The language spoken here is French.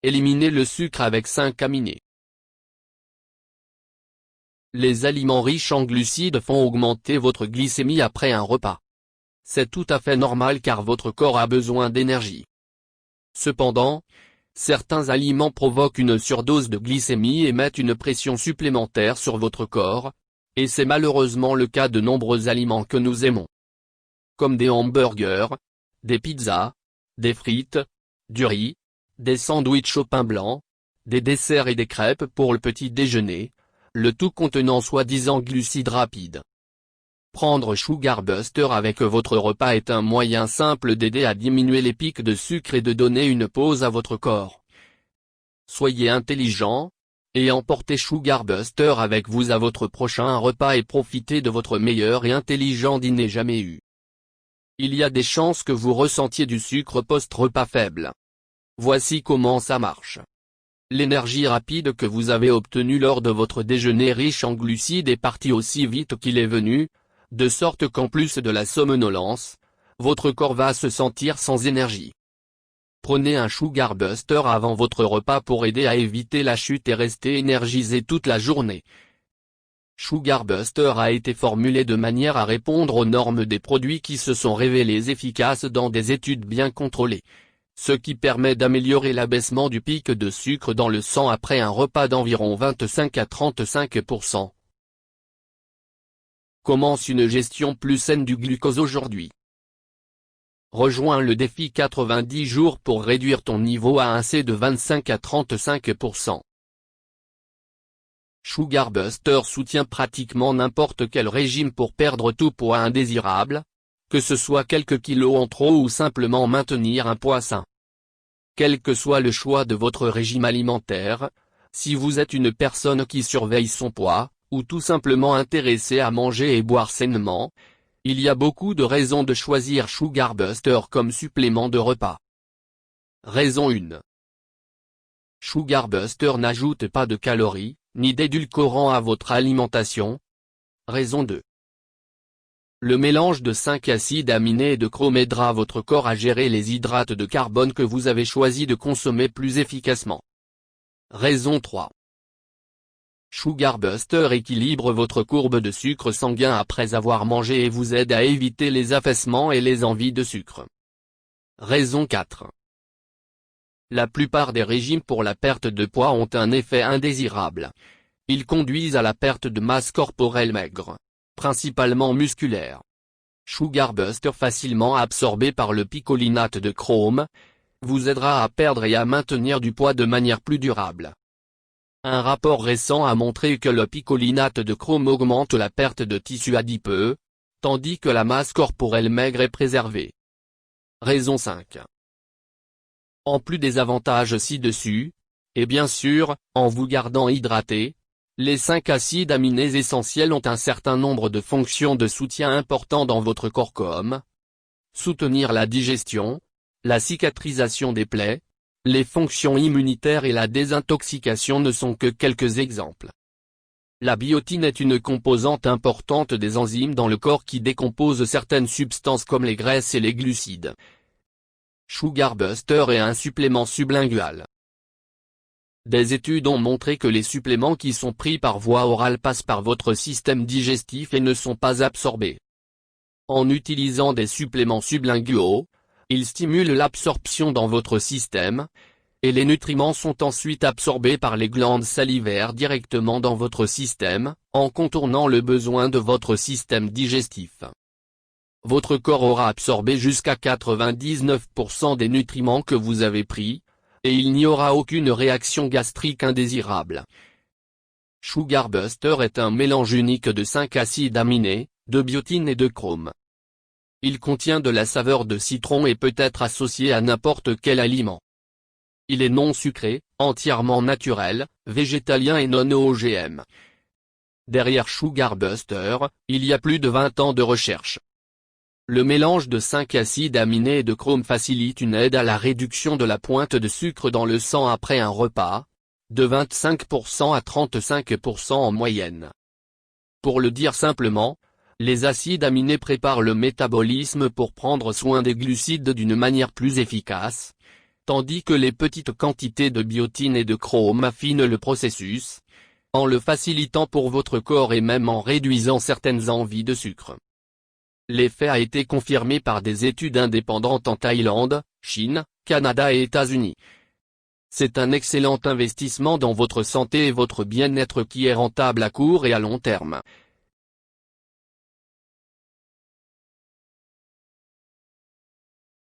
éliminez le sucre avec 5 aminés. Les aliments riches en glucides font augmenter votre glycémie après un repas. C'est tout à fait normal car votre corps a besoin d'énergie. Cependant, certains aliments provoquent une surdose de glycémie et mettent une pression supplémentaire sur votre corps, et c'est malheureusement le cas de nombreux aliments que nous aimons. Comme des hamburgers, des pizzas, des frites, du riz, des sandwichs au pain blanc, des desserts et des crêpes pour le petit déjeuner, le tout contenant soi-disant glucides rapides. Prendre Sugar Buster avec votre repas est un moyen simple d'aider à diminuer les pics de sucre et de donner une pause à votre corps. Soyez intelligent, et emportez Sugar Buster avec vous à votre prochain repas et profitez de votre meilleur et intelligent dîner jamais eu. Il y a des chances que vous ressentiez du sucre post-repas faible. Voici comment ça marche. L'énergie rapide que vous avez obtenue lors de votre déjeuner riche en glucides est partie aussi vite qu'il est venu, de sorte qu'en plus de la somnolence, votre corps va se sentir sans énergie. Prenez un Sugar Buster avant votre repas pour aider à éviter la chute et rester énergisé toute la journée. Sugar Buster a été formulé de manière à répondre aux normes des produits qui se sont révélés efficaces dans des études bien contrôlées, ce qui permet d'améliorer l'abaissement du pic de sucre dans le sang après un repas d'environ 25 à 35%. Commence une gestion plus saine du glucose aujourd'hui. Rejoins le défi 90 jours pour réduire ton niveau A1C de 25 à 35%. Sugar Buster soutient pratiquement n'importe quel régime pour perdre tout poids indésirable, que ce soit quelques kilos en trop ou simplement maintenir un poids sain. Quel que soit le choix de votre régime alimentaire, si vous êtes une personne qui surveille son poids, ou tout simplement intéressé à manger et boire sainement, il y a beaucoup de raisons de choisir Sugar Buster comme supplément de repas. Raison 1. Sugar Buster n'ajoute pas de calories, ni d'édulcorants à votre alimentation. Raison 2. Le mélange de 5 acides aminés et de chrome aidera votre corps à gérer les hydrates de carbone que vous avez choisi de consommer plus efficacement. Raison 3. Sugar Buster équilibre votre courbe de sucre sanguin après avoir mangé et vous aide à éviter les affaissements et les envies de sucre. Raison 4. La plupart des régimes pour la perte de poids ont un effet indésirable. Ils conduisent à la perte de masse corporelle maigre, principalement musculaire. Sugar Buster facilement absorbé par le picolinate de chrome, vous aidera à perdre et à maintenir du poids de manière plus durable. Un rapport récent a montré que le picolinate de chrome augmente la perte de tissu adipeux, tandis que la masse corporelle maigre est préservée. Raison 5. En plus des avantages ci-dessus, et bien sûr, en vous gardant hydraté, les 5 acides aminés essentiels ont un certain nombre de fonctions de soutien important dans votre corps comme soutenir la digestion, la cicatrisation des plaies, les fonctions immunitaires et la désintoxication ne sont que quelques exemples. La biotine est une composante importante des enzymes dans le corps qui décomposent certaines substances comme les graisses et les glucides. Sugar Buster est un supplément sublingual. Des études ont montré que les suppléments qui sont pris par voie orale passent par votre système digestif et ne sont pas absorbés. En utilisant des suppléments sublinguaux, ils stimulent l'absorption dans votre système, et les nutriments sont ensuite absorbés par les glandes salivaires directement dans votre système, en contournant le besoin de votre système digestif. Votre corps aura absorbé jusqu'à 99% des nutriments que vous avez pris, et il n'y aura aucune réaction gastrique indésirable. Sugar Buster est un mélange unique de 5 acides aminés, de biotine et de chrome. Il contient de la saveur de citron et peut être associé à n'importe quel aliment. Il est non sucré, entièrement naturel, végétalien et non OGM. Derrière Sugar Buster, il y a plus de 20 ans de recherche. Le mélange de 5 acides aminés et de chrome facilite une aide à la réduction de la pointe de sucre dans le sang après un repas, de 25% à 35% en moyenne. Pour le dire simplement, les acides aminés préparent le métabolisme pour prendre soin des glucides d'une manière plus efficace, tandis que les petites quantités de biotine et de chrome affinent le processus, en le facilitant pour votre corps et même en réduisant certaines envies de sucre. L'effet a été confirmé par des études indépendantes en Thaïlande, Chine, Canada et États-Unis. C'est un excellent investissement dans votre santé et votre bien-être qui est rentable à court et à long terme.